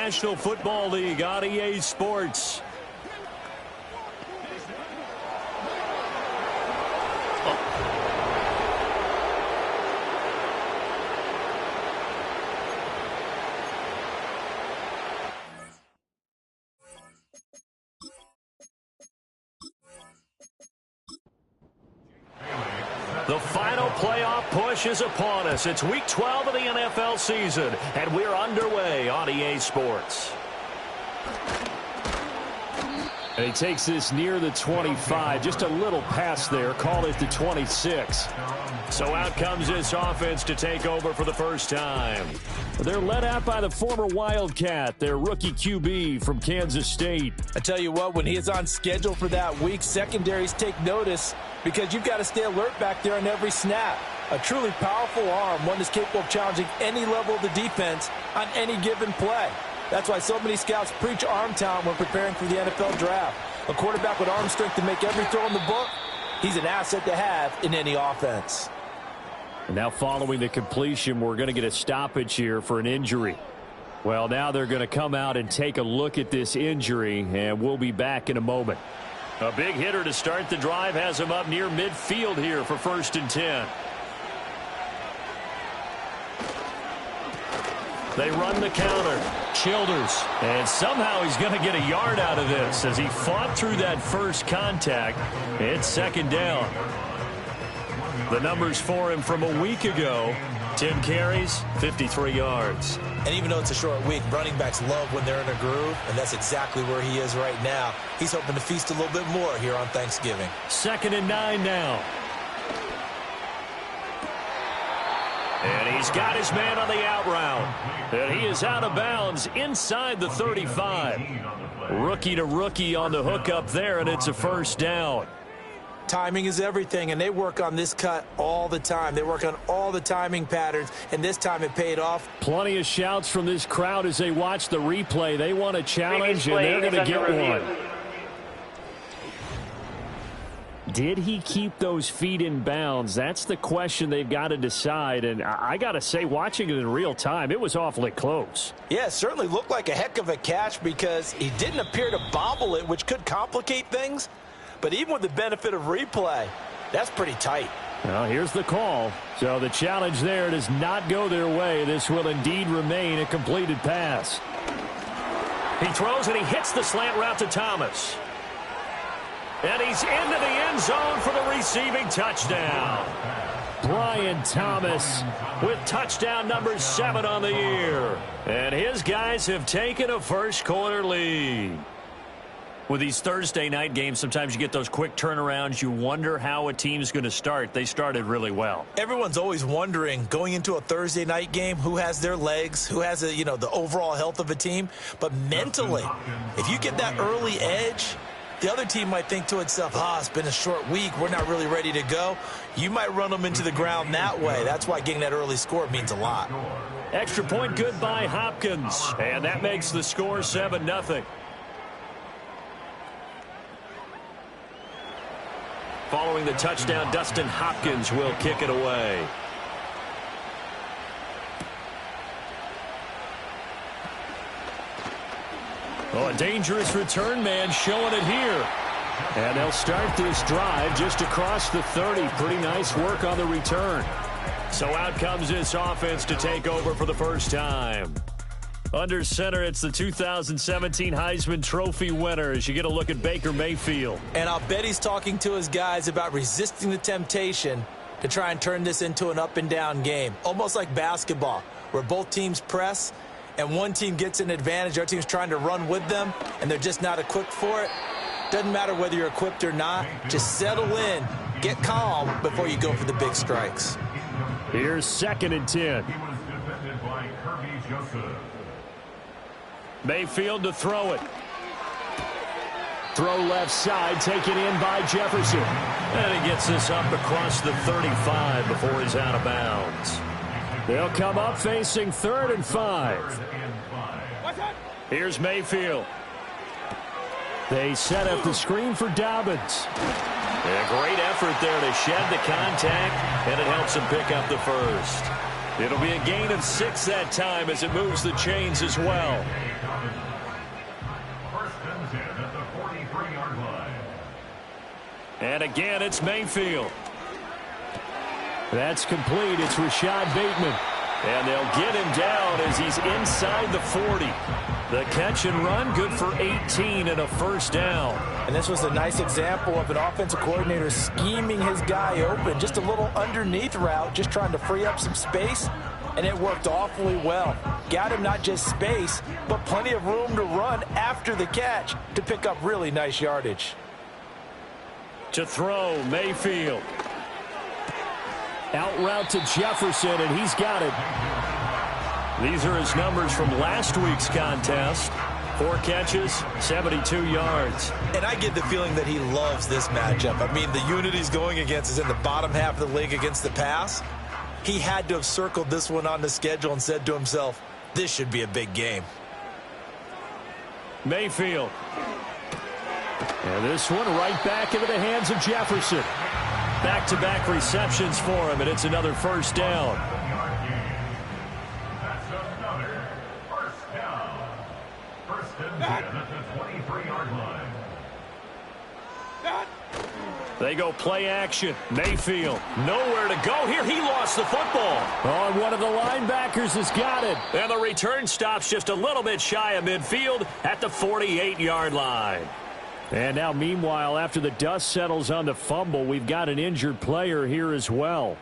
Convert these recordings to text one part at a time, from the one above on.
National Football League on EA Sports. The final playoff push is upon us. It's Week 12 of the NFL season, and we're underway on EA Sports. And he takes this near the 25, just a little pass there, call it the 26. So out comes this offense to take over for the first time. They're led out by the former Wildcat, their rookie QB from Kansas State. I tell you what, when he is on schedule for that week, secondaries take notice because you've got to stay alert back there on every snap. A truly powerful arm, one that's capable of challenging any level of the defense on any given play. That's why so many scouts preach arm talent when preparing for the NFL draft. A quarterback with arm strength to make every throw in the book, he's an asset to have in any offense. And now following the completion, we're going to get a stoppage here for an injury. Well, now they're going to come out and take a look at this injury, and we'll be back in a moment. A big hitter to start the drive has him up near midfield here for 1st and 10. They run the counter. Childers. And somehow he's going to get a yard out of this as he fought through that first contact. It's 2nd down. The numbers for him from a week ago: 10 carries, 53 yards. And even though it's a short week, running backs love when they're in a groove, and that's exactly where he is right now. He's hoping to feast a little bit more here on Thanksgiving. 2nd and 9 now. And he's got his man on the out route. And he is out of bounds inside the 35. Rookie to rookie on the hookup there, and it's a 1st down. Timing is everything, and they work on this cut all the time. They work on all the timing patterns, and this time it paid off. Plenty of shouts from this crowd as they watch the replay. They want a challenge, and they're going to get one. Did he keep those feet in bounds? That's the question they've got to decide. And I got to say, watching it in real time, it was awfully close. Yeah, it certainly looked like a heck of a catch because he didn't appear to bobble it, which could complicate things. But even with the benefit of replay, that's pretty tight. Well, here's the call. So the challenge there does not go their way. This will indeed remain a completed pass. He throws and he hits the slant route to Thomas. And he's into the end zone for the receiving touchdown. Brian Thomas with touchdown number 7 on the year. And his guys have taken a first-quarter lead. With these Thursday night games, sometimes you get those quick turnarounds. You wonder how a team's going to start. They started really well. Everyone's always wondering, going into a Thursday night game, who has their legs, who has the overall health of a team. But mentally, if you get that early edge, the other team might think to itself, it's been a short week. We're not really ready to go. You might run them into the ground that way. That's why getting that early score means a lot. Extra point good by Hopkins. And that makes the score 7-0. Following the touchdown, Dustin Hopkins will kick it away. Oh, a dangerous return man showing it here. And they'll start this drive just across the 30. Pretty nice work on the return. So out comes this offense to take over for the first time. Under center, it's the 2017 Heisman Trophy winner as you get a look at Baker Mayfield. And I'll bet he's talking to his guys about resisting the temptation to try and turn this into an up-and-down game. Almost like basketball, where both teams press, and one team gets an advantage. The other team's trying to run with them, and they're just not equipped for it. Doesn't matter whether you're equipped or not. Just settle in, get calm before you go for the big strikes. Here's 2nd and 10. Mayfield to throw it. Throw left side, taken in by Jefferson. And he gets this up across the 35 before he's out of bounds. They'll come up facing 3rd and 5. Here's Mayfield. They set up the screen for Dobbins. A great effort there to shed the contact, and it helps him pick up the first. It'll be a gain of 6 that time as it moves the chains as well. And again, it's Mayfield. That's complete. It's Rashad Bateman. And they'll get him down as he's inside the 40. The catch and run, good for 18 and a first down. And this was a nice example of an offensive coordinator scheming his guy open. Just a little underneath route, just trying to free up some space, and it worked awfully well. Got him not just space, but plenty of room to run after the catch to pick up really nice yardage. To throw, Mayfield. Out route to Jefferson, and he's got it. These are his numbers from last week's contest. 4 catches, 72 yards. And I get the feeling that he loves this matchup. I mean, the unit he's going against is in the bottom half of the league against the pass. He had to have circled this one on the schedule and said to himself, this should be a big game. Mayfield. And this one right back into the hands of Jefferson. Back-to-back receptions for him, and it's another first down. They go play action. Mayfield, nowhere to go here. He lost the football. Oh, and one of the linebackers has got it. And the return stops just a little bit shy of midfield at the 48-yard line. And now, meanwhile, after the dust settles on the fumble, we've got an injured player here as well.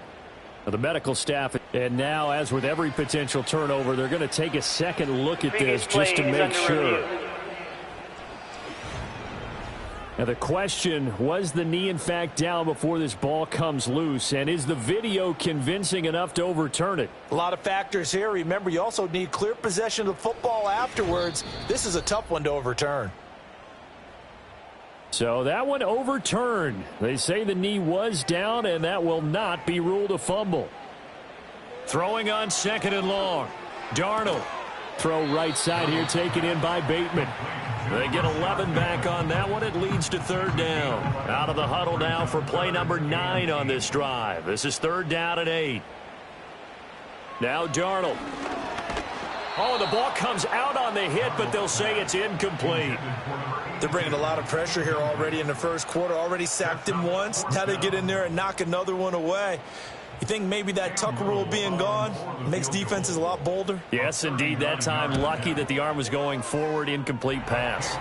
The medical staff, and now, as with every potential turnover, they're going to take a second look at this just to make sure. Now, the question, was the knee, in fact, down before this ball comes loose? And is the video convincing enough to overturn it? A lot of factors here. Remember, you also need clear possession of the football afterwards. This is a tough one to overturn. So that one overturned. They say the knee was down, and that will not be ruled a fumble. Throwing on 2nd and long. Darnold. Throw right side here, taken in by Bateman. They get 11 back on that one. It leads to 3rd down. Out of the huddle now for play number 9 on this drive. This is 3rd down and 8. Now Darnold. Oh, the ball comes out on the hit, but they'll say it's incomplete. They're bringing a lot of pressure here already in the first quarter. Already sacked him once. Now they get in there and knock another one away. You think maybe that Tucker rule being gone makes defenses a lot bolder? Yes, indeed. That time, lucky that the arm was going forward, incomplete pass.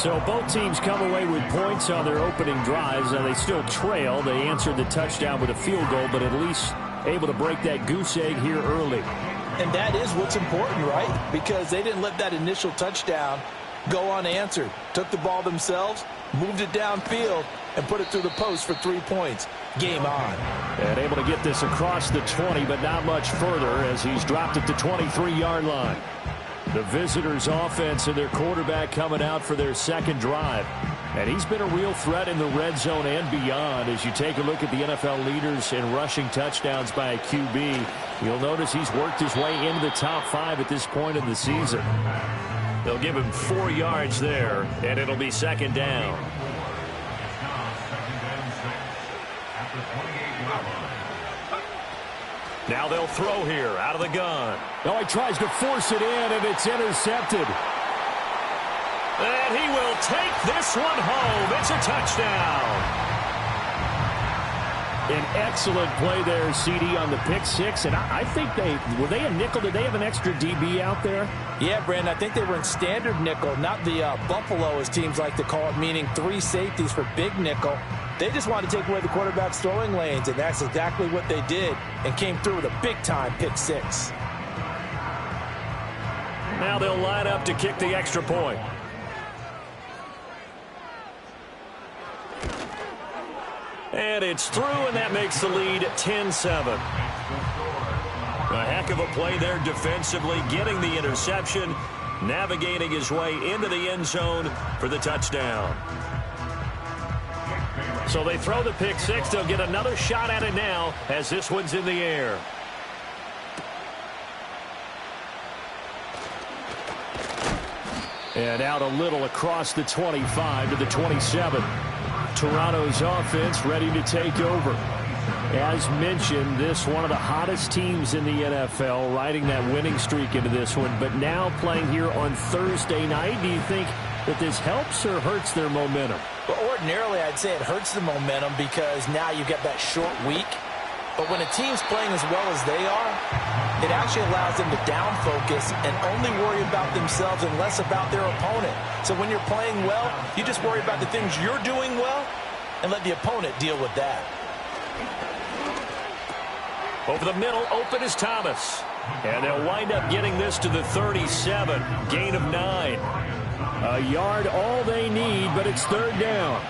So both teams come away with points on their opening drives, and they still trail. They answered the touchdown with a field goal, but at least able to break that goose egg here early. And that is what's important, right? Because they didn't let that initial touchdown go unanswered. Took the ball themselves, moved it downfield, and put it through the post for 3 points. Game on. And able to get this across the 20, but not much further as he's dropped it to 23-yard line. The visitors' offense and their quarterback coming out for their second drive. And he's been a real threat in the red zone and beyond. As you take a look at the NFL leaders in rushing touchdowns by a QB, you'll notice he's worked his way into the top 5 at this point in the season. They'll give him 4 yards there, and it'll be 2nd down. Now they'll throw here out of the gun. Oh, he tries to force it in, and it's intercepted. And he will take this one home. It's a touchdown. An excellent play there, CD, on the pick six. And I think were they a nickel? Did they have an extra DB out there? Yeah, Brandon, I think they were in standard nickel, not the Buffalo, as teams like to call it, meaning 3 safeties for big nickel. They just wanted to take away the quarterback's throwing lanes, and that's exactly what they did, and came through with a big-time pick six. Now they'll line up to kick the extra point. And it's through, and that makes the lead 10-7. A heck of a play there defensively, getting the interception, navigating his way into the end zone for the touchdown. So they throw the pick six. They'll get another shot at it now as this one's in the air. And out a little across the 25 to the 27. Toronto's offense ready to take over. As mentioned, this one of the hottest teams in the NFL, riding that winning streak into this one, but now playing here on Thursday night. Do you think that this helps or hurts their momentum? Well, ordinarily, I'd say it hurts the momentum because now you get that short week. But when a team's playing as well as they are, it actually allows them to down focus and only worry about themselves and less about their opponent. So when you're playing well, you just worry about the things you're doing well and let the opponent deal with that. Over the middle, open is Thomas. And they'll wind up getting this to the 37. Gain of 9. A yard all they need, but it's third down.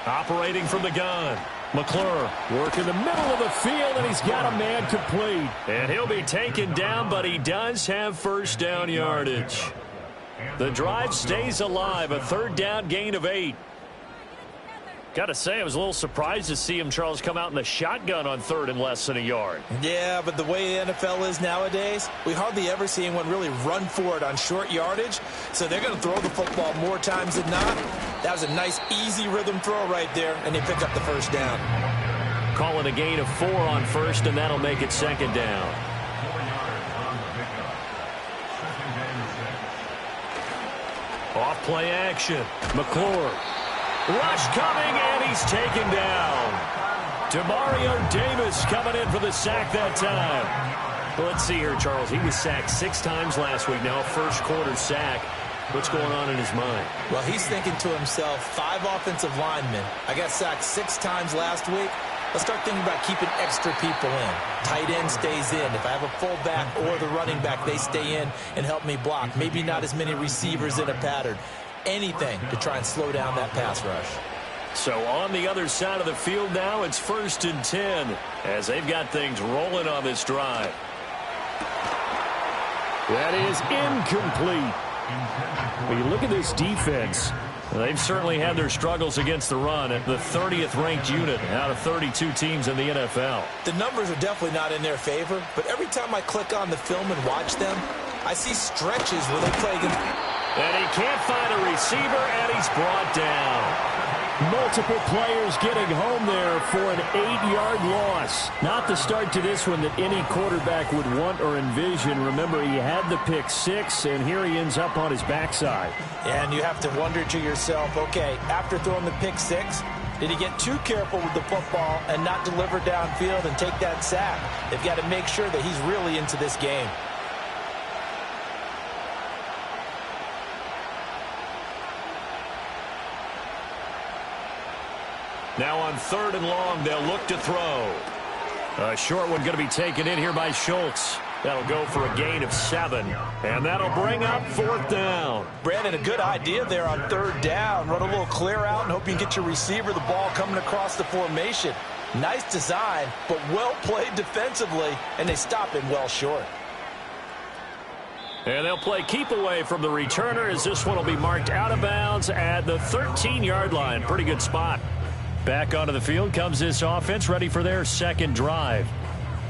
Operating from the gun. McClure work in the middle of the field, and he's got a man complete. And he'll be taken down, but he does have first down yardage. The drive stays alive. A third down gain of 8. Got to say, I was a little surprised to see him, Charles, come out in the shotgun on third and less than a yard. Yeah, but the way the NFL is nowadays, we hardly ever see anyone really run for it on short yardage. So they're going to throw the football more times than not. That was a nice, easy rhythm throw right there, and they pick up the first down. Calling a gain of 4 on first, and that'll make it second down. Off play action. McClure. Rush coming, and he's taken down. Demario Davis coming in for the sack that time. Well, let's see here, Charles. He was sacked 6 times last week. Now first quarter sack. What's going on in his mind? Well, he's thinking to himself, 5 offensive linemen. I got sacked 6 times last week. Let's start thinking about keeping extra people in. Tight end stays in. If I have a fullback or the running back, they stay in and help me block. Maybe not as many receivers in a pattern. Anything to try and slow down that pass rush. So on the other side of the field now, it's 1st and 10 as they've got things rolling on this drive. That is incomplete. When you look at this defense, they've certainly had their struggles against the run at the 30th ranked unit out of 32 teams in the NFL. The numbers are definitely not in their favor, but every time I click on the film and watch them, I see stretches where they play against. And he can't find a receiver, and he's brought down. Multiple players getting home there for an 8-yard loss. Not the start to this one that any quarterback would want or envision. Remember, he had the pick 6, and here he ends up on his backside. And you have to wonder to yourself, okay, after throwing the pick 6, did he get too careful with the football and not deliver downfield and take that sack? They've got to make sure that he's really into this game. Now on 3rd and long, they'll look to throw. A short one going to be taken in here by Schultz. That'll go for a gain of 7. And that'll bring up 4th down. Brandon, a good idea there on 3rd down. Run a little clear out and hope you can get your receiver the ball coming across the formation. Nice design, but well played defensively, and they stop him well short. And they'll play keep away from the returner as this one will be marked out of bounds at the 13-yard line. Pretty good spot. Back onto the field comes this offense, ready for their second drive.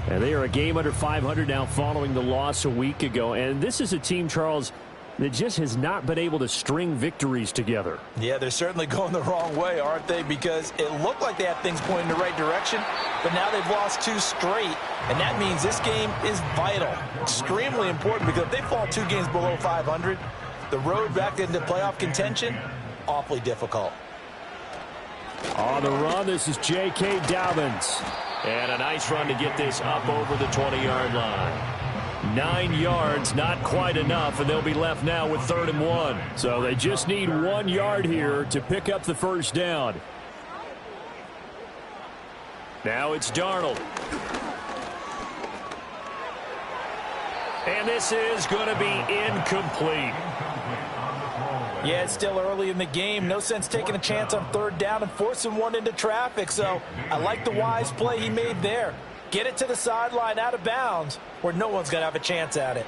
And they are a game under 500 now following the loss a week ago. And this is a team, Charles, that just has not been able to string victories together. Yeah, they're certainly going the wrong way, aren't they? Because it looked like they had things pointing in the right direction, but now they've lost 2 straight. And that means this game is vital, extremely important, because if they fall 2 games below 500, the road back into playoff contention, awfully difficult. On the run, this is J.K. Dobbins. And a nice run to get this up over the 20-yard line. 9 yards, not quite enough, and they'll be left now with 3rd and 1. So they just need 1 yard here to pick up the first down. Now it's Darnold. And this is going to be incomplete. Yeah, it's still early in the game. No sense taking a chance on 3rd down and forcing one into traffic. So I like the wise play he made there. Get it to the sideline out of bounds where no one's going to have a chance at it.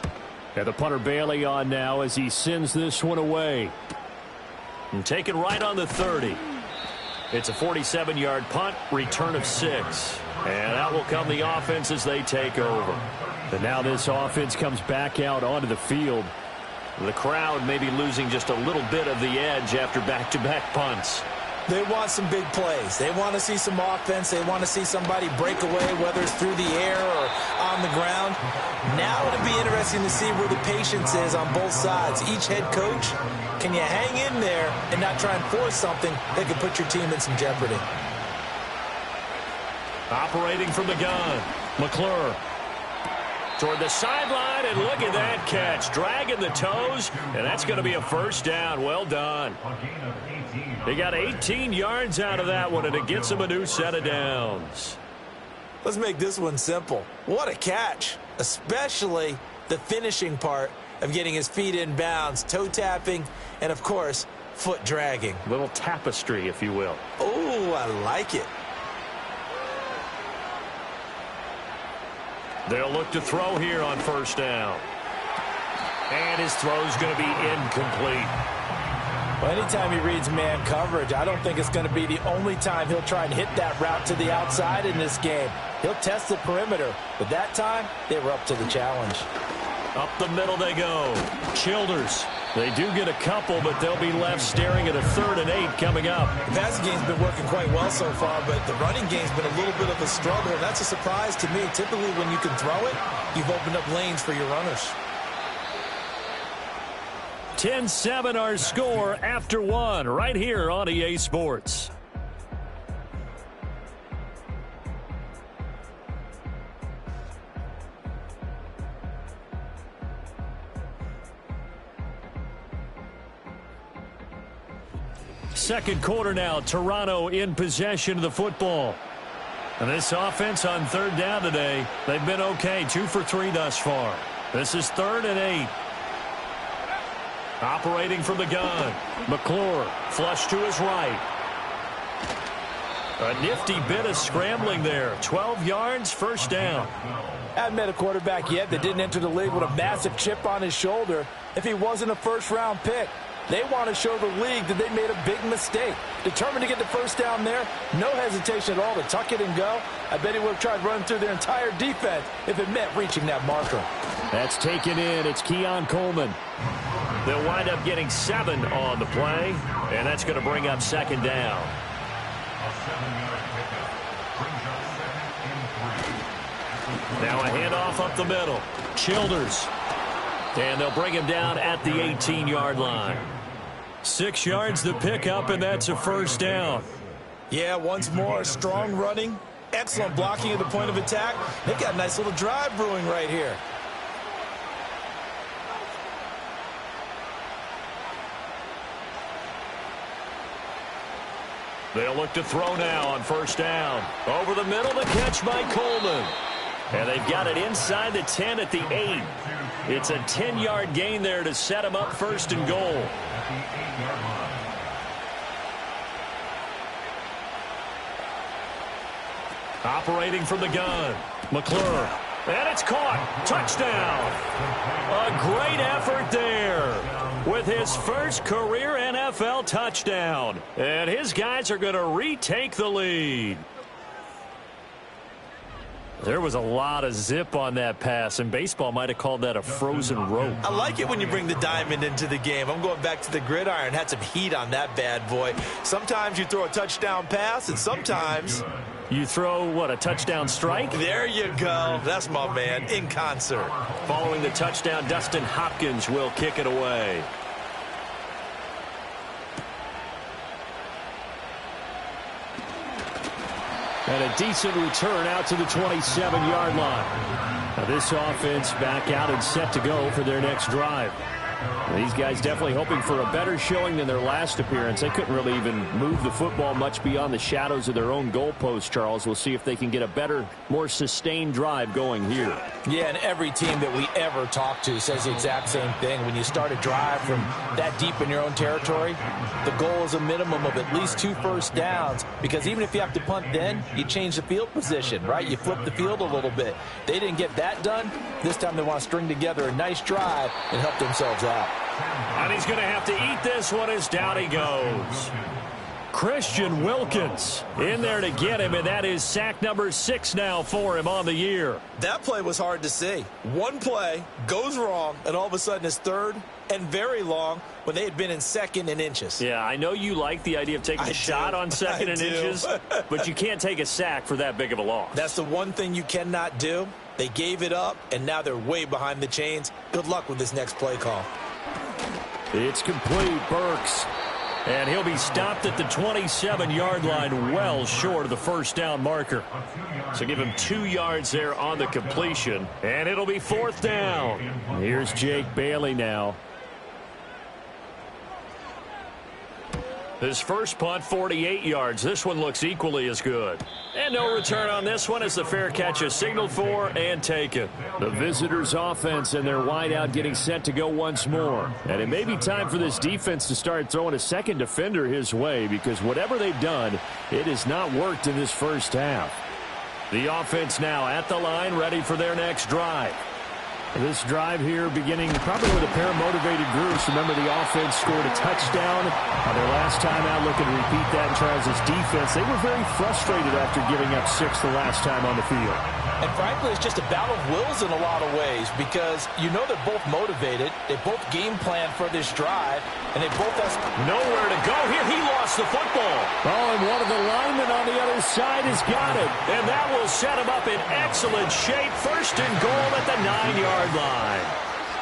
And the punter Bailey on now as he sends this one away. And taken right on the 30. It's a 47-yard punt, return of 6. And out will come the offense as they take over. And now this offense comes back out onto the field. The crowd may be losing just a little bit of the edge after back-to-back punts. They want some big plays. They want to see some offense. They want to see somebody break away, whether it's through the air or on the ground. Now it'll be interesting to see where the patience is on both sides. Each head coach, can you hang in there and not try and force something that could put your team in some jeopardy? Operating from the gun, McClure. Toward the sideline, and look at that catch. Dragging the toes, and that's going to be a first down. Well done. They got 18 yards out of that one, and it gets them a new set of downs. Let's make this one simple. What a catch, especially the finishing part of getting his feet in bounds, toe tapping, and, of course, foot dragging. Little tapestry, if you will. Oh, I like it. They'll look to throw here on first down. And his throw's going to be incomplete. Well, anytime he reads man coverage, I don't think it's going to be the only time he'll try and hit that route to the outside in this game. He'll test the perimeter, but that time they were up to the challenge. Up the middle they go. Childers. They do get a couple, but they'll be left staring at a 3rd and 8 coming up. The passing game's been working quite well so far, but the running game's been a little bit of a struggle. That's a surprise to me. Typically, when you can throw it, you've opened up lanes for your runners. 10-7 our score after 1 right here on EA Sports. Second quarter now, Toronto in possession of the football. And this offense on 3rd down today, they've been okay, 2 for 3 thus far. This is 3rd and 8. Operating from the gun, McClure, flush to his right. A nifty bit of scrambling there, 12 yards, first down. Haven't met a quarterback yet that didn't enter the league with a massive chip on his shoulder if he wasn't a first-round pick. They want to show the league that they made a big mistake. Determined to get the first down there, no hesitation at all to tuck it and go. I bet he would have tried running through their entire defense if it meant reaching that marker. That's taken in. It's Keon Coleman. They'll wind up getting 7 on the play, and that's going to bring up 2nd down. Now a handoff up the middle. Childers. And they'll bring him down at the 18-yard line. 6 yards the pickup, and that's a first down. Yeah, once more, strong running, excellent blocking at the point of attack. They've got a nice little drive brewing right here. They'll look to throw now on first down. Over the middle, the catch by Coleman. And they've got it inside the 10 at the 8. It's a 10-yard gain there to set him up 1st and goal. Operating from the gun, McClure. And it's caught. Touchdown. A great effort there with his first career NFL touchdown. And his guys are going to retake the lead. There was a lot of zip on that pass, and baseball might have called that a frozen rope. I like it when you bring the diamond into the game. I'm going back to the gridiron. Had some heat on that bad boy. Sometimes you throw a touchdown pass, and sometimes you throw, what, a touchdown strike? There you go. That's my man, in concert. Following the touchdown, Dustin Hopkins will kick it away. And a decent return out to the 27-yard line. Now this offense back out and set to go for their next drive. These guys definitely hoping for a better showing than their last appearance. They couldn't really even move the football much beyond the shadows of their own goalpost, Charles. We'll see if they can get a better, more sustained drive going here. Yeah, and every team that we ever talk to says the exact same thing. When you start a drive from that deep in your own territory, the goal is a minimum of at least 2 first downs, because even if you have to punt then, you change the field position, right? You flip the field a little bit. They didn't get that done. This time they want to string together a nice drive and help themselves out. And he's going to have to eat this one as down he goes. Christian Wilkins in there to get him, and that is sack number 6 now for him on the year. That play was hard to see. One play goes wrong, and all of a sudden it's third and very long when they had been in second and inches. Yeah, I know you like the idea of taking a shot on second and inches, but you can't take a sack for that big of a loss. That's the one thing you cannot do. They gave it up, and now they're way behind the chains. Good luck with this next play call. It's complete. Burks. And he'll be stopped at the 27-yard line, well short of the first down marker. So give him 2 yards there on the completion, and it'll be 4th down. Here's Jake Bailey now. His first punt, 48 yards. This one looks equally as good. And no return on this one as the fair catch is signaled for and taken. The visitors' offense and their wideout getting set to go once more. And it may be time for this defense to start throwing a second defender his way, because whatever they've done, it has not worked in this first half. The offense now at the line, ready for their next drive. This drive here beginning probably with a pair of motivated groups. Remember, the offense scored a touchdown on their last time out. Looking to repeat that in Charles' defense. They were very frustrated after giving up 6 the last time on the field. And frankly, it's just a battle of wills in a lot of ways, because you know they're both motivated. They both game plan for this drive, and they both have nowhere to go here. He lost the football. Oh, and one of the linemen on the other side has got it. And that will set him up in excellent shape. First and goal at the 9-yard line.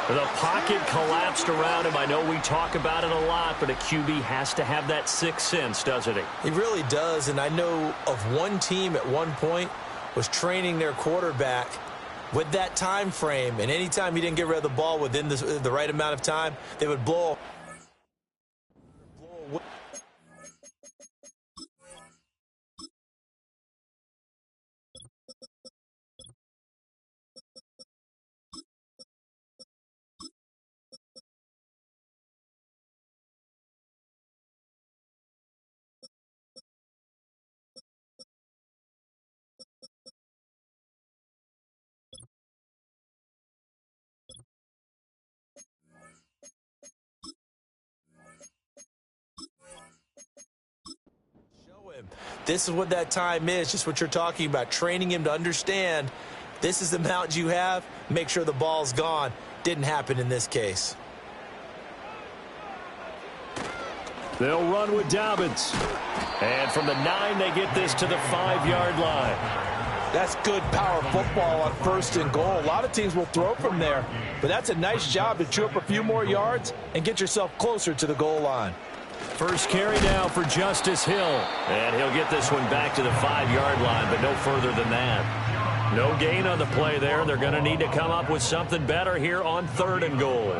The pocket collapsed around him. I know we talk about it a lot, but a QB has to have that sixth sense, doesn't he? He really does, and I know of one team at one point was training their quarterback with that time frame, and anytime he didn't get rid of the ball within the right amount of time, they would blow away. This is what that time is, just what you're talking about, training him to understand this is the amount you have, make sure the ball's gone. Didn't happen in this case. They'll run with Dobbins. And from the 9, they get this to the 5-yard line. That's good power football on 1st and goal. A lot of teams will throw from there, but that's a nice job to chew up a few more yards and get yourself closer to the goal line. First carry now for Justice Hill. And he'll get this one back to the 5-yard line, but no further than that. No gain on the play there. They're going to need to come up with something better here on 3rd and goal.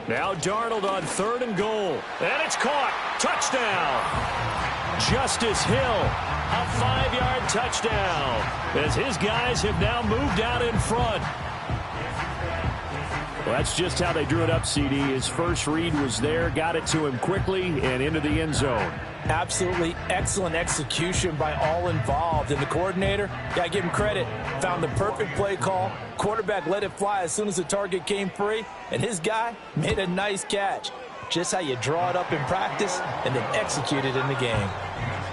Now Darnold on 3rd and goal. And it's caught. Touchdown. Justice Hill, a 5-yard touchdown, as his guys have now moved out in front. Well, that's just how they drew it up, CD. His first read was there, got it to him quickly, and into the end zone. Absolutely excellent execution by all involved. And the coordinator, got to give him credit, found the perfect play call. Quarterback let it fly as soon as the target came free, and his guy made a nice catch. Just how you draw it up in practice and then execute it in the game.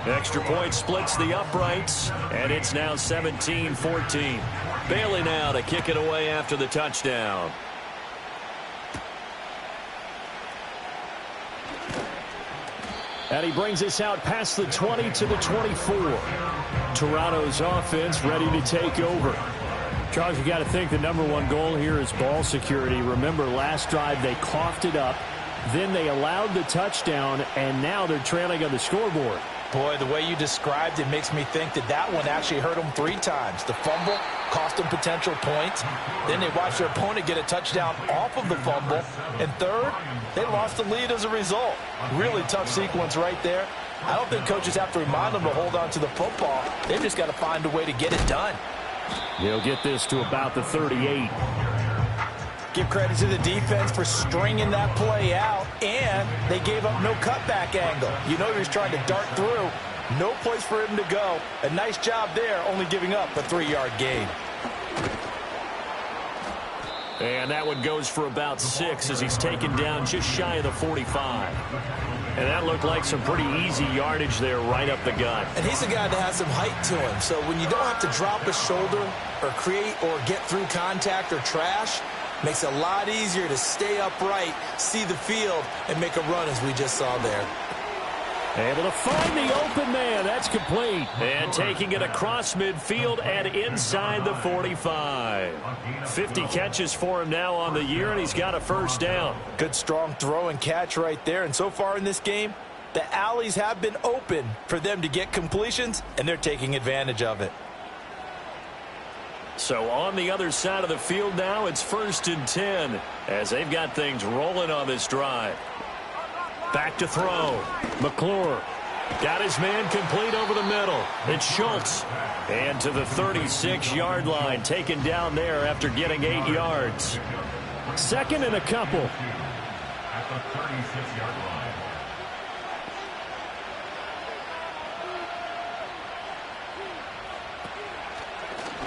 Extra point splits the uprights, and it's now 17-14. Bailey now to kick it away after the touchdown. And he brings us out past the 20 to the 24. Toronto's offense ready to take over. Charles, you got to think the #1 goal here is ball security. Remember, last drive they coughed it up. Then they allowed the touchdown, and now they're trailing on the scoreboard. Boy, the way you described it makes me think that that one actually hurt them 3 times. The fumble cost them potential points. Then they watched their opponent get a touchdown off of the fumble. And third, they lost the lead as a result. Really tough sequence right there. I don't think coaches have to remind them to hold on to the football. They've just got to find a way to get it done. They'll get this to about the 38. Give credit to the defense for stringing that play out, and they gave up no cutback angle. You know he was trying to dart through. No place for him to go. A nice job there, only giving up a 3-yard gain. And that one goes for about 6 as he's taken down just shy of the 45. And that looked like some pretty easy yardage there right up the gut. And he's a guy that has some height to him. So when you don't have to drop a shoulder or create or get through contact or trash, makes it a lot easier to stay upright, see the field, and make a run as we just saw there. Able to find the open man. That's complete. And taking it across midfield and inside the 45. 50 catches for him now on the year, and he's got a first down. Good strong throw and catch right there. And so far in this game, the alleys have been open for them to get completions, and they're taking advantage of it. So on the other side of the field now, it's 1st and 10 as they've got things rolling on this drive. Back to throw. McClure got his man complete over the middle. It's Schultz. And to the 36-yard line, taken down there after getting 8 yards. 2nd and a couple. At the 36-yard line.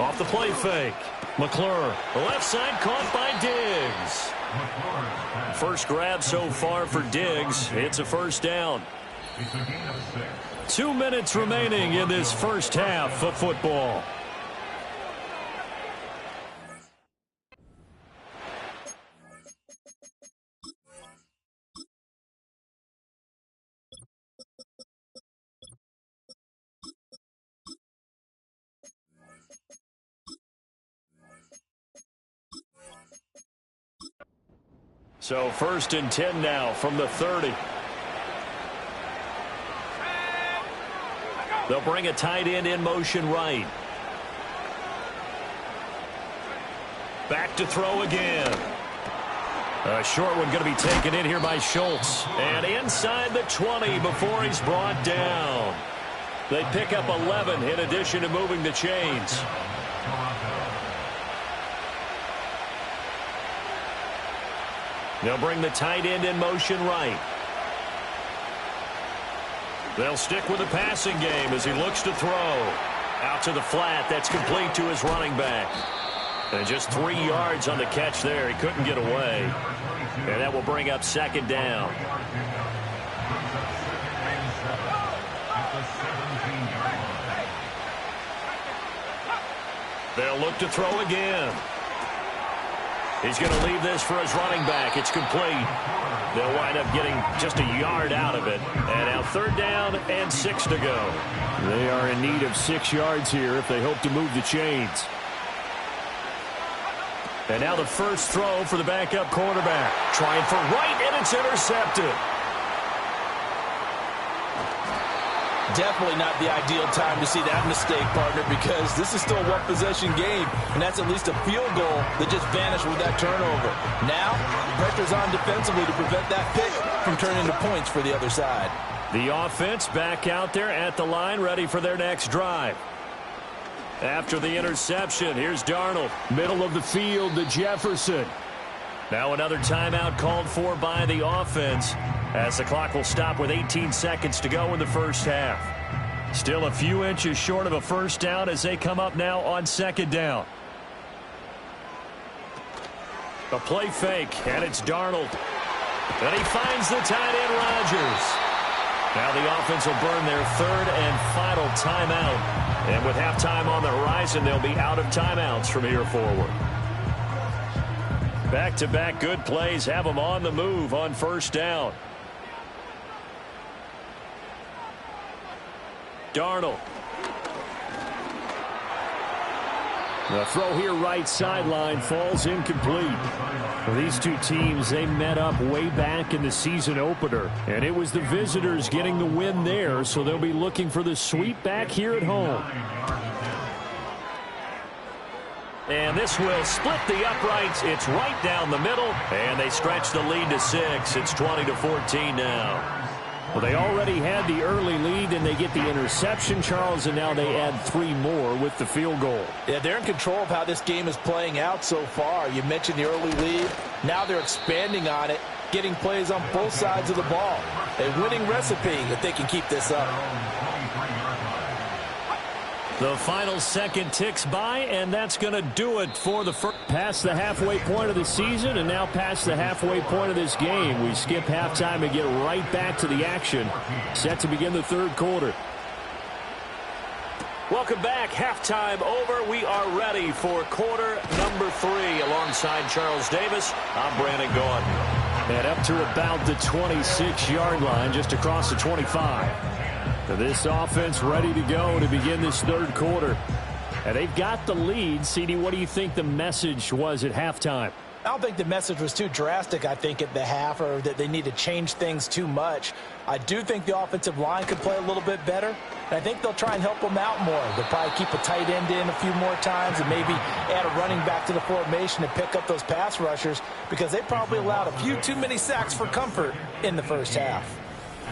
Off the play fake. McClure, the left side caught by Diggs. First grab so far for Diggs. It's a first down. 2 minutes remaining in this first half of football. So 1st and 10 now from the 30. They'll bring a tight end in motion right. Back to throw again. A short one going to be taken in here by Schultz. And inside the 20 before he's brought down. They pick up 11 in addition to moving the chains. They'll bring the tight end in motion right. They'll stick with the passing game as he looks to throw. Out to the flat. That's complete to his running back. And just 3 yards on the catch there. He couldn't get away. And that will bring up 2nd down. They'll look to throw again. He's going to leave this for his running back. It's complete. They'll wind up getting just a yard out of it. And now 3rd down and 6 to go. They are in need of 6 yards here if they hope to move the chains. And now the first throw for the backup quarterback. Trying for right, and it's intercepted. Definitely not the ideal time to see that mistake, partner, because this is still a one-possession game, and that's at least a field goal that just vanished with that turnover. Now, pressure's on defensively to prevent that pick from turning into points for the other side. The offense back out there at the line, ready for their next drive. After the interception, here's Darnold. Middle of the field to Jefferson. Now another timeout called for by the offense as the clock will stop with 18 seconds to go in the first half. Still a few inches short of a first down as they come up now on 2nd down. A play fake, and it's Darnold. And he finds the tight end, Rodgers. Now the offense will burn their 3rd and final timeout. And with halftime on the horizon, they'll be out of timeouts from here forward. Back-to-back good plays have them on the move on 1st down. Darnold. The throw here right sideline falls incomplete. Well, these two teams, they met up way back in the season opener, and it was the visitors getting the win there, so they'll be looking for the sweep back here at home. And this will split the uprights. It's right down the middle, and they stretch the lead to 6. It's 20-14 now. Well, they already had the early lead, and they get the interception, Charles, and now they add 3 more with the field goal. Yeah, they're in control of how this game is playing out so far. You mentioned the early lead. Now they're expanding on it, getting plays on both sides of the ball. A winning recipe if they can keep this up. The final second ticks by, and that's going to do it for the first. Past the halfway point of the season and now past the halfway point of this game. We skip halftime and get right back to the action. Set to begin the third quarter. Welcome back. Halftime over. We are ready for quarter number 3. Alongside Charles Davis, I'm Brandon Gaudin. And up to about the 26-yard line, just across the 25. This offense ready to go to begin this third quarter. And they've got the lead. CD, what do you think the message was at halftime? I don't think the message was too drastic, I think, at the half, or that they need to change things too much. I do think the offensive line could play a little bit better, and I think they'll try and help them out more. They'll probably keep a tight end in a few more times and maybe add a running back to the formation to pick up those pass rushers, because they probably allowed a few too many sacks for comfort in the first half.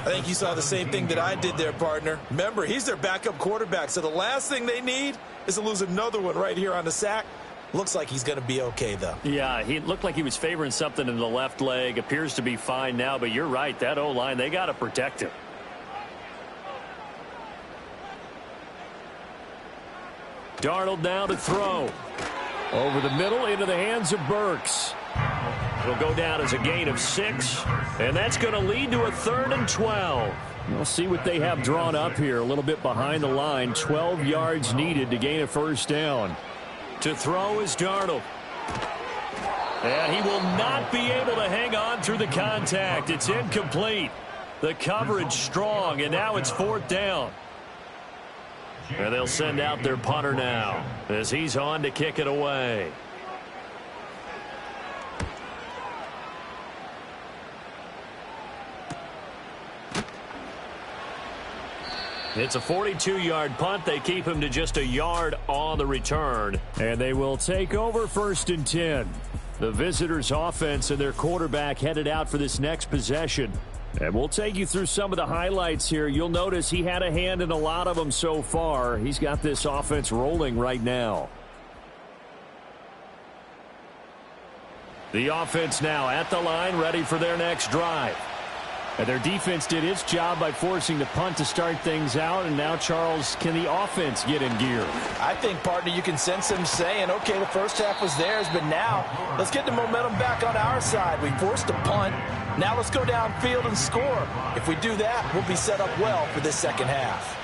I think you saw the same thing that I did there, partner. Remember, he's their backup quarterback, so the last thing they need is to lose another one right here on the sack. Looks like he's going to be okay, though. Yeah, he looked like he was favoring something in the left leg. Appears to be fine now, but you're right. That O-line, they got to protect him. Darnold now to throw. Over the middle into the hands of Burks. It'll go down as a gain of 6, and that's going to lead to a 3rd and 12. We'll see what they have drawn up here. A little bit behind the line. 12 yards needed to gain a first down. To throw is Darnold. And he will not be able to hang on through the contact. It's incomplete. The coverage strong, and now it's 4th down. And they'll send out their punter now as he's on to kick it away. It's a 42-yard punt. They keep him to just a yard on the return. And they will take over 1st and 10. The visitors' offense and their quarterback headed out for this next possession. And we'll take you through some of the highlights here. You'll notice he had a hand in a lot of them so far. He's got this offense rolling right now. The offense now at the line, ready for their next drive. And their defense did its job by forcing the punt to start things out. And now, Charles, can the offense get in gear? I think, partner, you can sense them saying, okay, the first half was theirs, but now let's get the momentum back on our side. We forced a punt. Now let's go downfield and score. If we do that, we'll be set up well for this second half.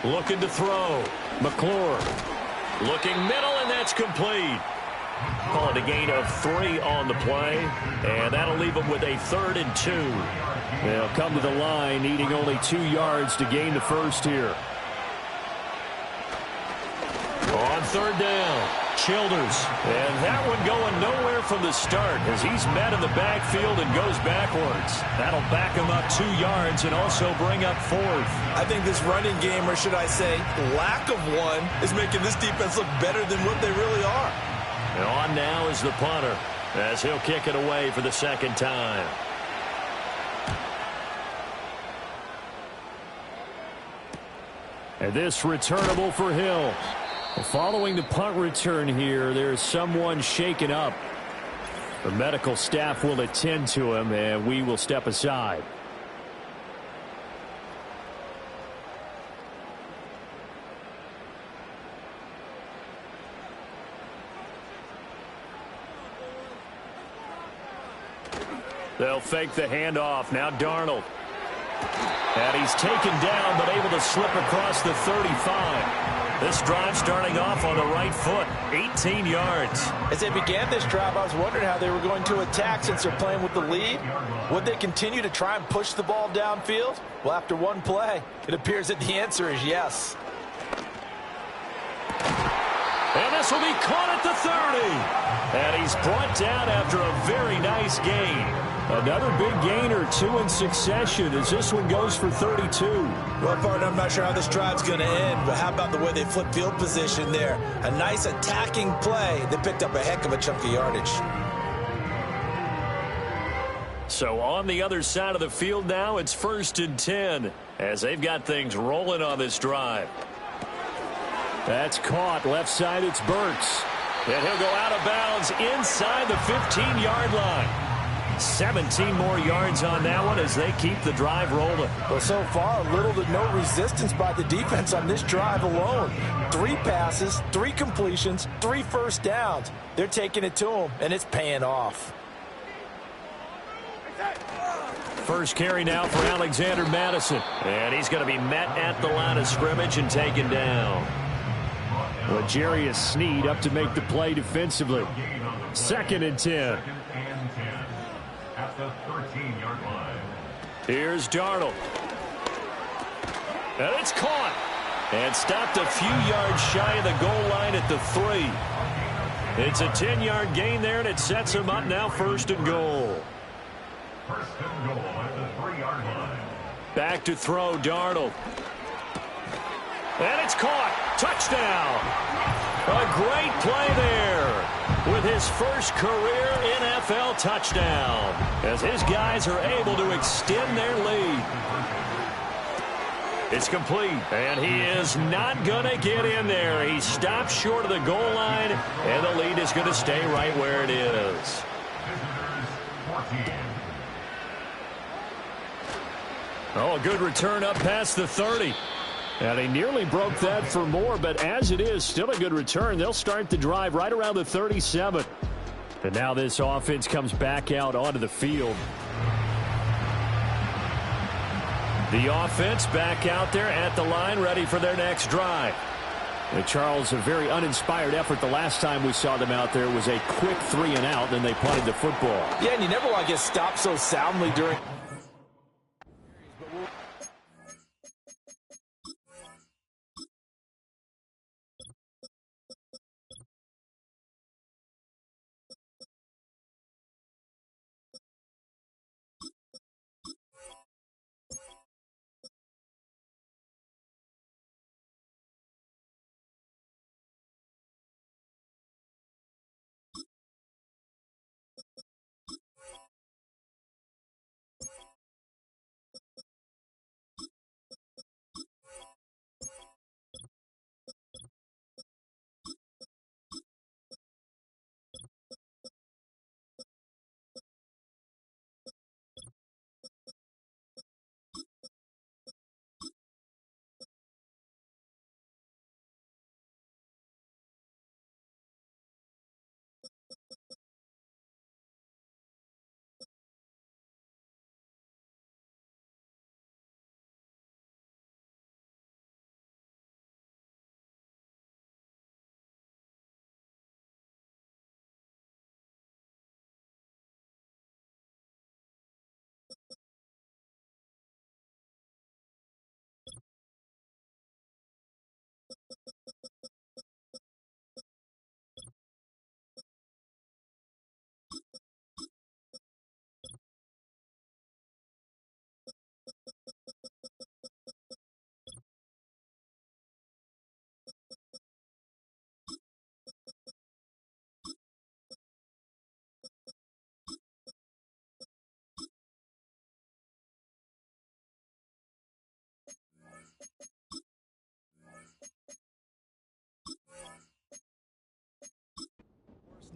Looking to throw. McClure. Looking middle, and that's complete. Call it a gain of 3 on the play, and that'll leave them with a 3rd and 2. They'll come to the line, needing only 2 yards to gain the first here. On 3rd down, Childers. And that one going nowhere from the start as he's met in the backfield and goes backwards. That'll back him up 2 yards and also bring up 4th. I think this running game, or should I say lack of one, is making this defense look better than what they really are. And on now is the punter as he'll kick it away for the 2nd time. And this returnable for Hill. Following the punt return here, there's someone shaken up. The medical staff will attend to him, and we will step aside. They'll fake the handoff. Now Darnold. And he's taken down, but able to slip across the 35. This drive starting off on the right foot, 18 yards. As they began this drive, I was wondering how they were going to attack since they're playing with the lead. Would they continue to try and push the ball downfield? Well, after one play, it appears that the answer is yes. And this will be caught at the 30. And he's brought down after a very nice gain. Another big gain or 2 in succession as this one goes for 32. Well, partner, I'm not sure how this drive's going to end, but how about the way they flip field position there? A nice attacking play. They picked up a heck of a chunk of yardage. So on the other side of the field now, it's 1st and 10 as they've got things rolling on this drive. That's caught. Left side, it's Burks. And he'll go out of bounds inside the 15-yard line. 17 more yards on that one as they keep the drive rolling. Well, so far, little to no resistance by the defense on this drive alone. 3 passes, 3 completions, 3 first downs. They're taking it to them, and it's paying off. First carry now for Alexander Madison. And he's going to be met at the line of scrimmage and taken down. L'Jarius Sneed up to make the play defensively. 2nd and 10. At the 13-yard line. Here's Darnold. And it's caught. And stopped a few yards shy of the goal line at the 3. It's a 10-yard gain there, and it sets him up now 1st and goal. 1st and goal at the 3-yard line. Back to throw, Darnold. And it's caught. Touchdown. A great play there with his first career NFL touchdown as his guys are able to extend their lead. It's complete, and he is not going to get in there. He stops short of the goal line, and the lead is going to stay right where it is. Oh, a good return up past the 30. And he nearly broke that for more, but as it is, still a good return. They'll start the drive right around the 37. And now this offense comes back out onto the field. The offense back out there at the line, ready for their next drive. And Charles, a very uninspired effort. The last time we saw them out there was a quick 3 and out, then they punted the football. Yeah, and you never want to get stopped so soundly during...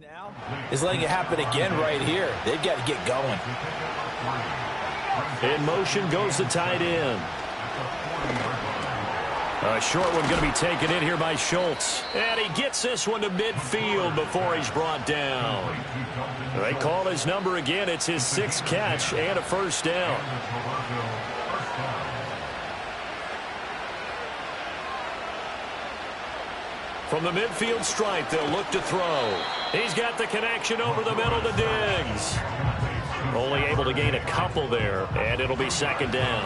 Now is letting it happen again right here. They've got to get going. In motion goes the tight end. A short one going to be taken in here by Schultz. And he gets this one to midfield before he's brought down. They call his number again. It's his 6th catch and a 1st down. From the midfield stripe, they'll look to throw. He's got the connection over the middle to Diggs. Only able to gain a couple there, and it'll be 2nd down.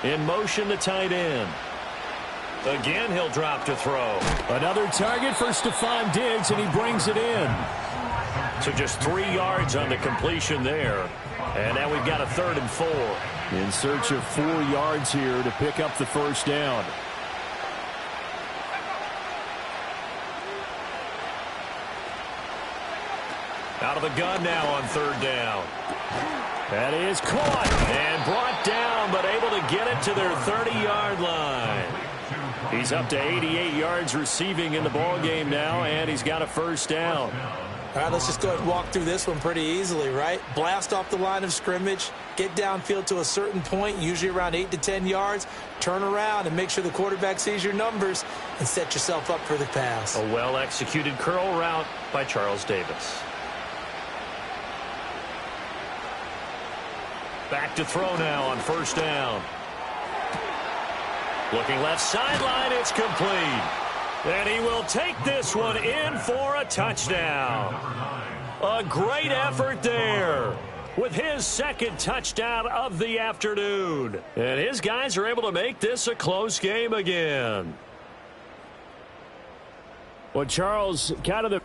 In motion, the tight end. Again, he'll drop to throw. Another target for Stephon Diggs, and he brings it in. So just 3 yards on the completion there. And now we've got a 3rd and 4. In search of 4 yards here to pick up the 1st down. Out of the gun now on 3rd down. That is caught and brought down, but able to get it to their 30-yard line. He's up to 88 yards receiving in the ballgame now, and he's got a first down. All right, let's just go ahead and walk through this one pretty easily, right? Blast off the line of scrimmage, get downfield to a certain point, usually around 8 to 10 yards, turn around and make sure the quarterback sees your numbers and set yourself up for the pass. A well-executed curl route by Charles Davis. Back to throw now on first down. Looking left sideline, it's complete. And he will take this one in for a touchdown. A great effort there with his second touchdown of the afternoon. And his guys are able to make this a close game again. Well, Charles, kind of the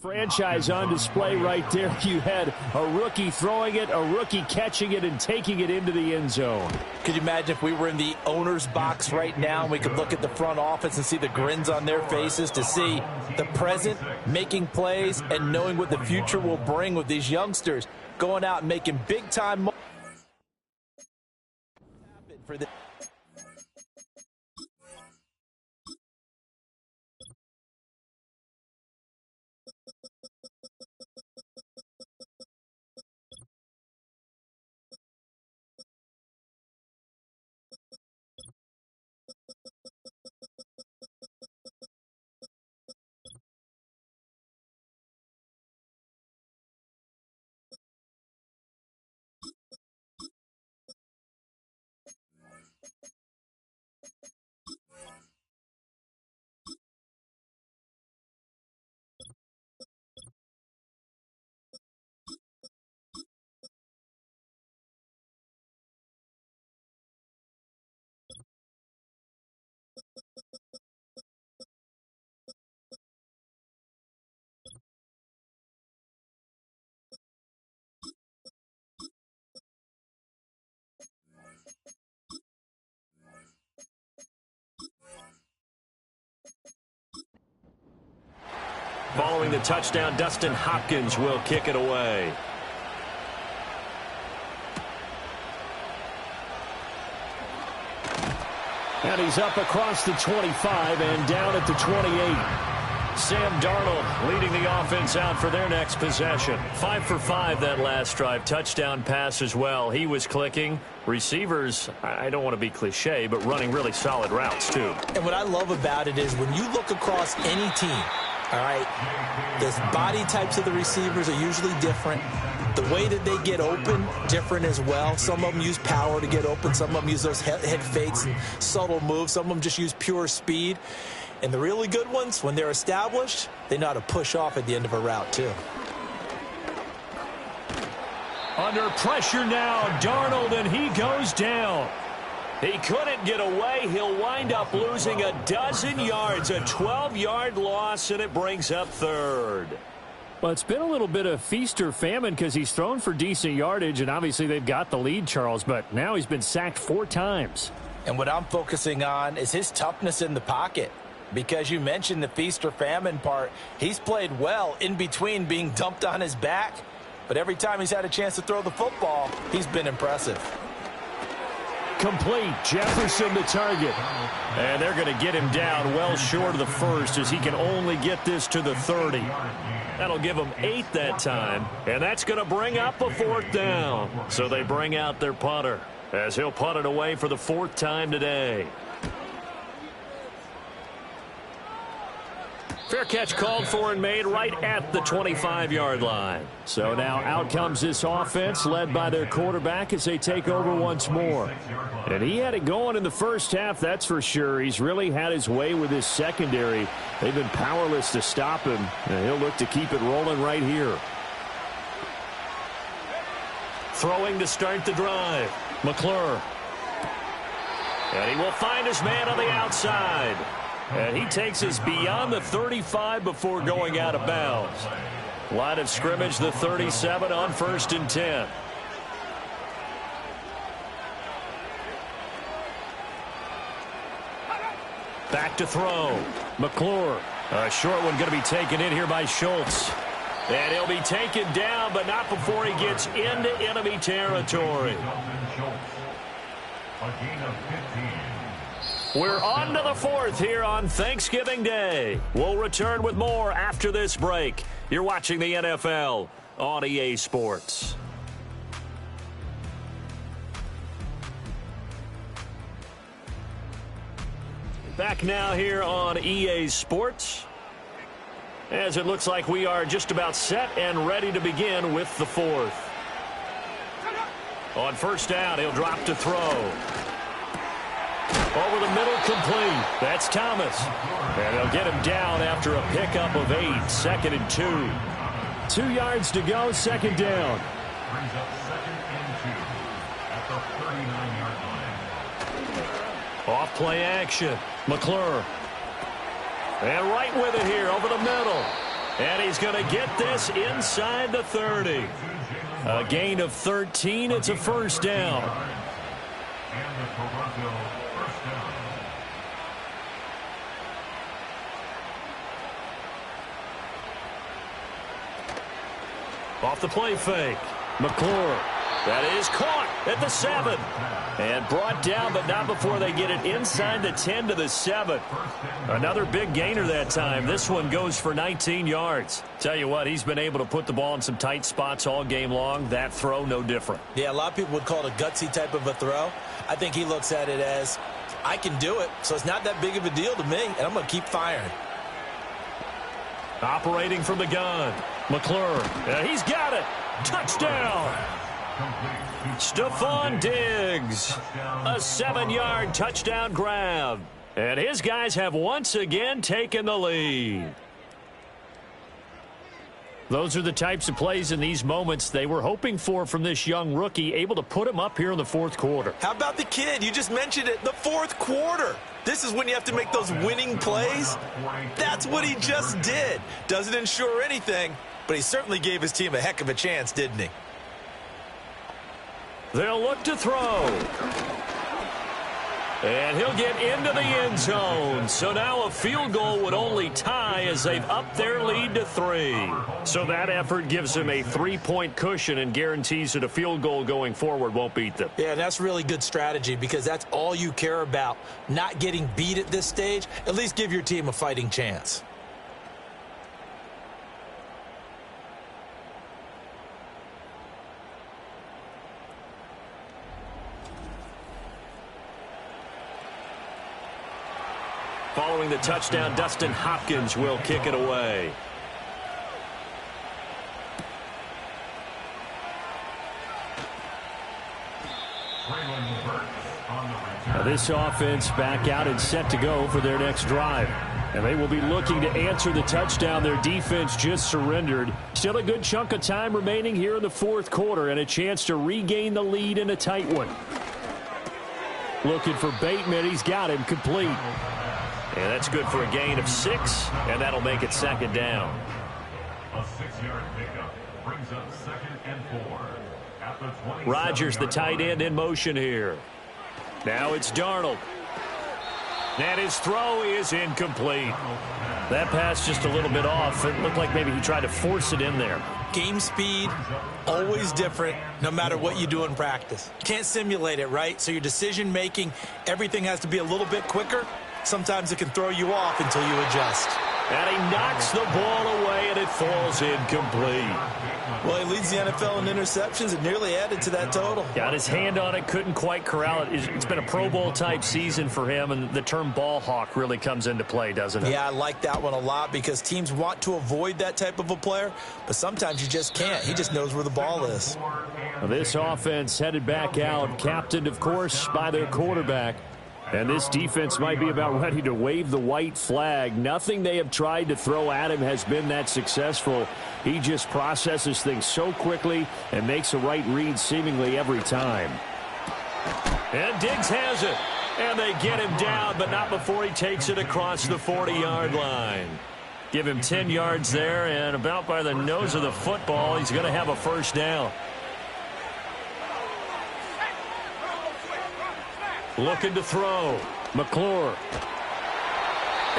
franchise on display right there. You had a rookie throwing it, a rookie catching it, and taking it into the end zone. Could you imagine if we were in the owner's box right now and we could look at the front office and see the grins on their faces, to see the present making plays and knowing what the future will bring with these youngsters going out and making big-time moves for the Following the touchdown, Dustin Hopkins will kick it away. And he's up across the 25 and down at the 28. Sam Darnold leading the offense out for their next possession. 5 for 5 that last drive. Touchdown pass as well. He was clicking. Receivers, I don't want to be cliche, but running really solid routes too. And what I love about it is when you look across any team, all right, the body types of the receivers are usually different. The way that they get open, different as well. Some of them use power to get open. Some of them use those head fakes and subtle moves. Some of them just use pure speed. And the really good ones, when they're established, they know how to push off at the end of a route too. Under pressure now, Darnold, and he goes down. He couldn't get away. He'll wind up losing a dozen yards, a 12-yard loss, and it brings up third. Well, it's been a little bit of feast or famine because he's thrown for decent yardage, and obviously they've got the lead, Charles, but now he's been sacked 4 times. And what I'm focusing on is his toughness in the pocket, because you mentioned the feast or famine part. He's played well in between being dumped on his back, but every time he's had a chance to throw the football, he's been impressive. Complete. Jefferson the target. And they're going to get him down well short of the first as he can only get this to the 30. That'll give him 8 that time, and that's going to bring up a 4th down. So they bring out their punter as he'll punt it away for the 4th time today. Fair catch called for and made right at the 25-yard line. So now out comes this offense led by their quarterback as they take over once more. And he had it going in the first half, that's for sure. He's really had his way with his secondary. They've been powerless to stop him, and he'll look to keep it rolling right here. Throwing to start the drive. McClure. And he will find his man on the outside. And he takes us beyond the 35 before going out of bounds. Line of scrimmage, the 37 on 1st and 10. Back to throw. McClure. A short one going to be taken in here by Schultz. And he'll be taken down, but not before he gets into enemy territory. We're on to the fourth here on Thanksgiving Day. We'll return with more after this break. You're watching the NFL on EA Sports. Back now here on EA Sports, as it looks like we are just about set and ready to begin with the fourth. On first down, he'll drop to throw. Over the middle, complete. That's Thomas. And they'll get him down after a pickup of 8, 2nd and 2. 2 yards to go, second down. Brings up 2nd and 2 at the 39-yard line. Off play action. McClure. And right with it here over the middle. And he's going to get this inside the 30. A gain of 13. It's a first down. And the Toronto first down. Off the play fake. McClure. That is caught at the 7. And brought down, but not before they get it inside the 10 to the 7. Another big gainer that time. This one goes for 19 yards. Tell you what, he's been able to put the ball in some tight spots all game long. That throw, no different. Yeah, a lot of people would call it a gutsy type of a throw. I think he looks at it as, I can do it, so it's not that big of a deal to me, and I'm going to keep firing. Operating from the gun. McClure. He's got it. Touchdown. Stephon Diggs. A 7-yard touchdown grab. And his guys have once again taken the lead. Those are the types of plays in these moments they were hoping for from this young rookie, able to put him up here in the fourth quarter. How about the kid? You just mentioned it, the fourth quarter. This is when you have to make those winning plays. That's what he just did. Doesn't ensure anything, but he certainly gave his team a heck of a chance, didn't he? They'll look to throw. And he'll get into the end zone. So now a field goal would only tie as they've upped their lead to 3. So that effort gives him a 3-point cushion and guarantees that a field goal going forward won't beat them. Yeah, that's really good strategy because that's all you care about. Not getting beat at this stage. At least give your team a fighting chance. Following the touchdown, Dustin Hopkins will kick it away. Now this offense back out and set to go for their next drive. And they will be looking to answer the touchdown their defense just surrendered. Still a good chunk of time remaining here in the fourth quarter and a chance to regain the lead in a tight one. Looking for Bateman. He's got him complete. And that's good for a gain of 6, and that'll make it second down. A 6-yard pickup brings up 2nd and 4 at the 27. Rodgers, the tight end, in motion here. Now it's Darnold. And his throw is incomplete. That pass just a little bit off. It looked like maybe he tried to force it in there. Game speed, always different, no matter what you do in practice. Can't simulate it, right? So your decision-making, everything has to be a little bit quicker. Sometimes it can throw you off until you adjust. And he knocks the ball away, and it falls incomplete. Well, he leads the NFL in interceptions and nearly added to that total. Got his hand on it, couldn't quite corral it. It's been a Pro Bowl-type season for him, and the term ball hawk really comes into play, doesn't it? Yeah, I like that one a lot because teams want to avoid that type of a player, but sometimes you just can't. He just knows where the ball is. This offense headed back out, captained, of course, by their quarterback. And this defense might be about ready to wave the white flag. Nothing they have tried to throw at him has been that successful. He just processes things so quickly and makes a right read seemingly every time. And Diggs has it. And they get him down, but not before he takes it across the 40-yard line. Give him 10 yards there, and about by the nose of the football, he's going to have a first down. Looking to throw. McClure.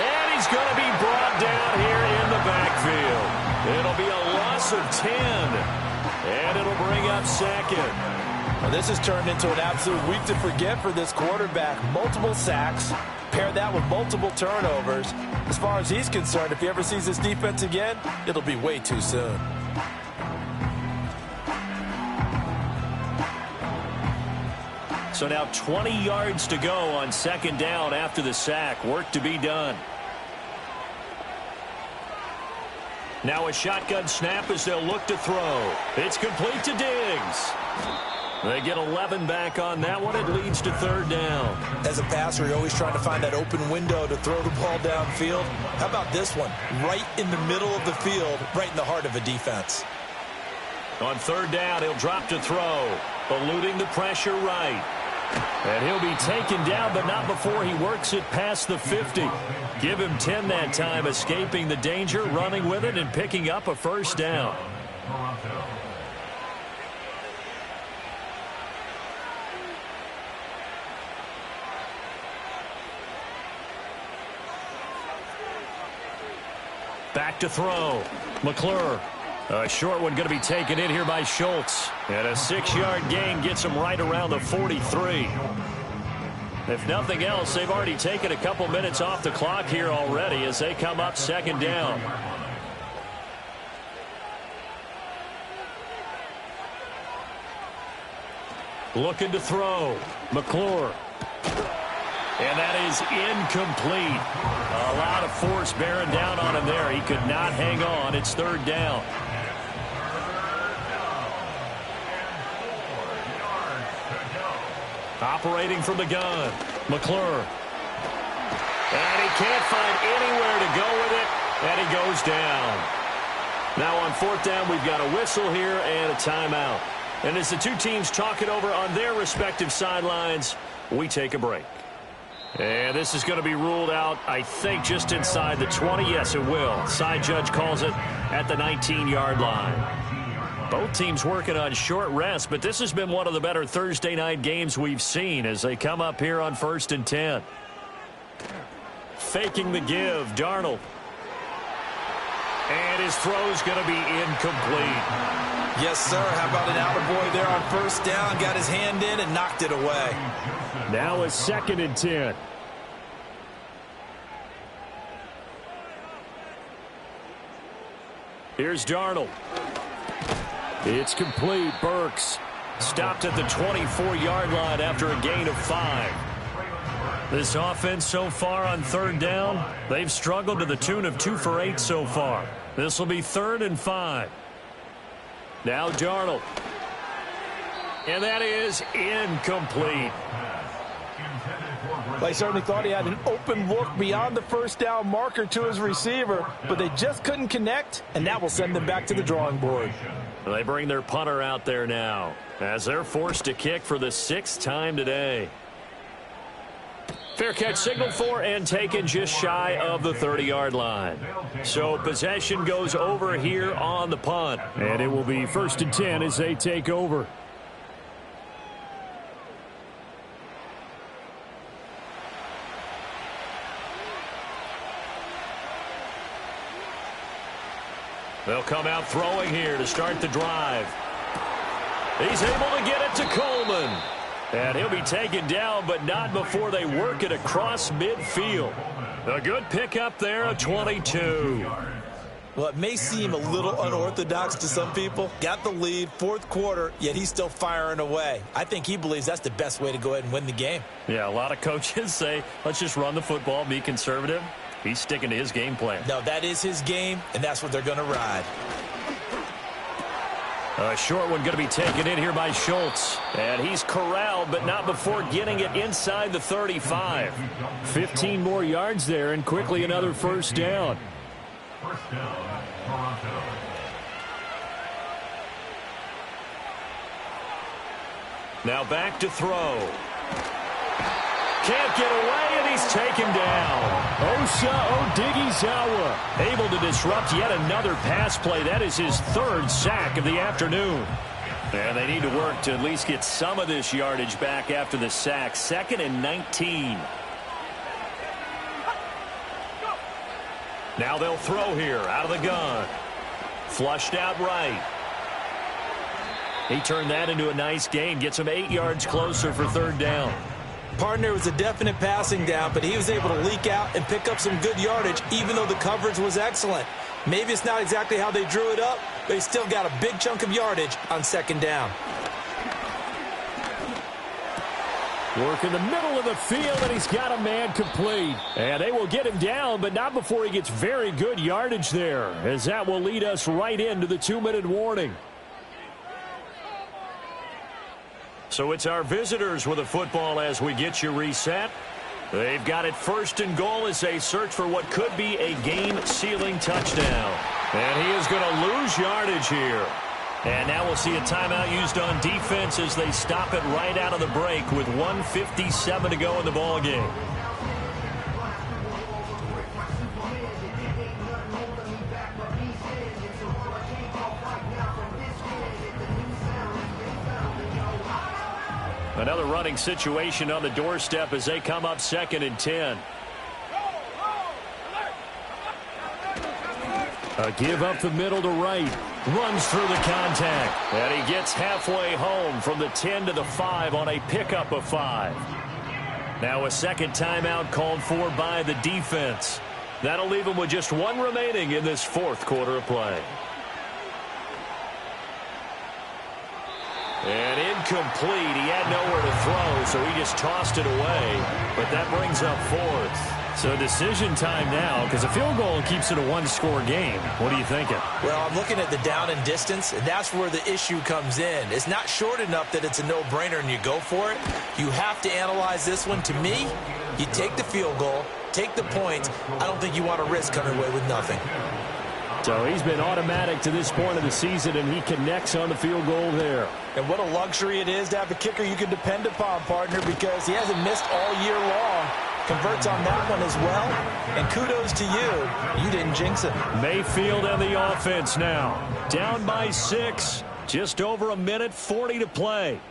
And he's going to be brought down here in the backfield. It'll be a loss loss of 10. And it'll bring up second. Well, this has turned into an absolute week to forget for this quarterback. Multiple sacks. Pair that with multiple turnovers. As far as he's concerned, if he ever sees this defense again, it'll be way too soon. So now 20 yards to go on second down after the sack. Work to be done. Now a shotgun snap as they'll look to throw. It's complete to Diggs. They get 11 back on that one. It leads to third down. As a passer, you're always trying to find that open window to throw the ball downfield. How about this one? Right in the middle of the field, right in the heart of a defense. On third down, he'll drop to throw. Eluding the pressure right. And he'll be taken down, but not before he works it past the 50. Give him 10 that time, escaping the danger, running with it, and picking up a first down. Back to throw. McClure. A short one going to be taken in here by Schultz. And a 6-yard gain gets him right around the 43. If nothing else, they've already taken a couple minutes off the clock here already as they come up second down. Looking to throw. McClure. And that is incomplete. A lot of force bearing down on him there. He could not hang on. It's third down. Operating from the gun. McClure. And he can't find anywhere to go with it. And he goes down. Now on fourth down, we've got a whistle here and a timeout. And as the two teams talk it over on their respective sidelines, we take a break. And this is going to be ruled out, I think, just inside the 20. Yes, it will. Side judge calls it at the 19-yard line. Both teams working on short rest, but this has been one of the better Thursday night games we've seen as they come up here on 1st and 10. Faking the give, Darnold. And his throw's going to be incomplete. Yes, sir. How about an attaboy there on first down? Got his hand in and knocked it away. Now a 2nd and 10. Here's Darnold. It's complete. Burks stopped at the 24-yard line after a gain of 5. This offense so far on third down, they've struggled to the tune of 2 for 8 so far. This will be 3rd and 5. Now Darnold. And that is incomplete. Well, he certainly thought he had an open look beyond the first down marker to his receiver, but they just couldn't connect, and that will send them back to the drawing board. They bring their punter out there now as they're forced to kick for the 6th time today. Fair catch signaled for and taken just shy of the 30-yard line. So possession goes over here on the punt. And it will be 1st and 10 as they take over. They'll come out throwing here to start the drive. He's able to get it to Coleman. And he'll be taken down, but not before they work it across midfield. A good pickup there, a 22. Well, it may seem a little unorthodox to some people. Got the lead, 4th quarter, yet he's still firing away. I think he believes that's the best way to go ahead and win the game. Yeah, a lot of coaches say, let's just run the football, be conservative. He's sticking to his game plan. No, that is his game, and that's what they're going to ride. A short one going to be taken in here by Schultz. And he's corralled, but not before getting it inside the 35. 15 more yards there, and quickly another first down. First down, Toronto. Now back to throw. Can't get away, and he's taken down. Osa Odighizuwa able to disrupt yet another pass play. That is his 3rd sack of the afternoon. And they need to work to at least get some of this yardage back after the sack. 2nd and 19. Now they'll throw here out of the gun. Flushed out right. He turned that into a nice gain. Gets him 8 yards closer for third down. Partner was a definite passing down, but he was able to leak out and pick up some good yardage, even though the coverage was excellent. Maybe it's not exactly how they drew it up, but he still got a big chunk of yardage on second down. Work in the middle of the field, and he's got a man complete. And they will get him down, but not before he gets very good yardage there, as that will lead us right into the 2-minute warning. So it's our visitors with the football as we get you reset. They've got it first and goal as they search for what could be a game-sealing touchdown. And he is going to lose yardage here. And now we'll see a timeout used on defense as they stop it right out of the break with 1:57 to go in the ballgame. Another running situation on the doorstep as they come up 2nd and 10. A give up the middle to right. Runs through the contact. And he gets halfway home from the 10 to the 5 on a pickup of 5. Now a second timeout called for by the defense. That'll leave him with just 1 remaining in this 4th quarter of play. And incomplete. He had nowhere to throw, so he just tossed it away. But that brings up 4th. So decision time now, because a field goal keeps it a 1-score game. What are you thinking? Well, I'm looking at the down and distance, and that's where the issue comes in. It's not short enough that it's a no-brainer and you go for it. You have to analyze this one. To me, you take the field goal, take the points. I don't think you want to risk coming away with nothing. So he's been automatic to this point of the season, and he connects on the field goal there. And what a luxury it is to have a kicker you can depend upon, partner, because he hasn't missed all year long. Converts on that one as well. And kudos to you. You didn't jinx it. Mayfield and the offense now. Down by 6. Just over 1:40 to play.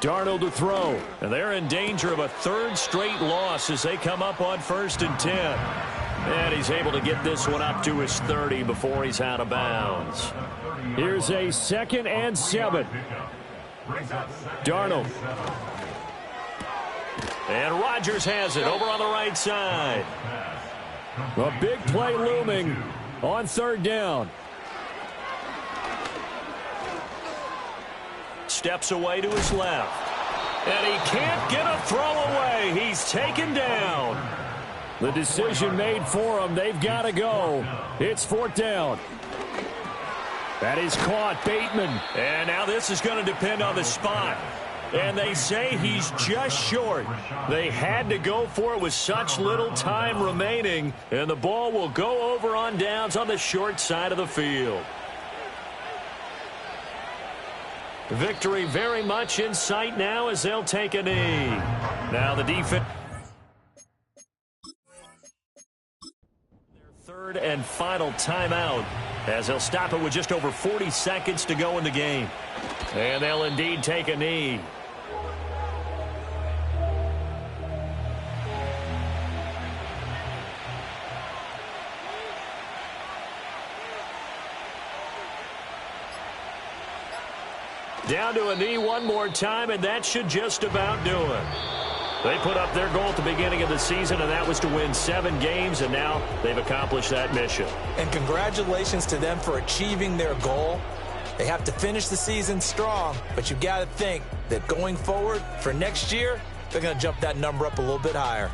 Darnold to throw. And they're in danger of a 3rd straight loss as they come up on 1st and 10. And he's able to get this one up to his 30 before he's out of bounds. Here's a 2nd and 7. Darnold. And Rodgers has it over on the right side. A big play looming on 3rd down. Steps away to his left. And he can't get a throw away. He's taken down. The decision made for him. They've got to go. It's 4th down. That is caught. Bateman. And now this is going to depend on the spot. And they say he's just short. They had to go for it with such little time remaining. And the ball will go over on downs on the short side of the field. Victory very much in sight now as they'll take a knee. Now the defense. Their 3rd and final timeout as they'll stop it with just over 40 seconds to go in the game. And they'll indeed take a knee. Down to a knee one more time, and that should just about do it. They put up their goal at the beginning of the season, and that was to win 7 games, and now they've accomplished that mission. And congratulations to them for achieving their goal. They have to finish the season strong, but you've got to think that going forward for next year, they're going to jump that number up a little bit higher.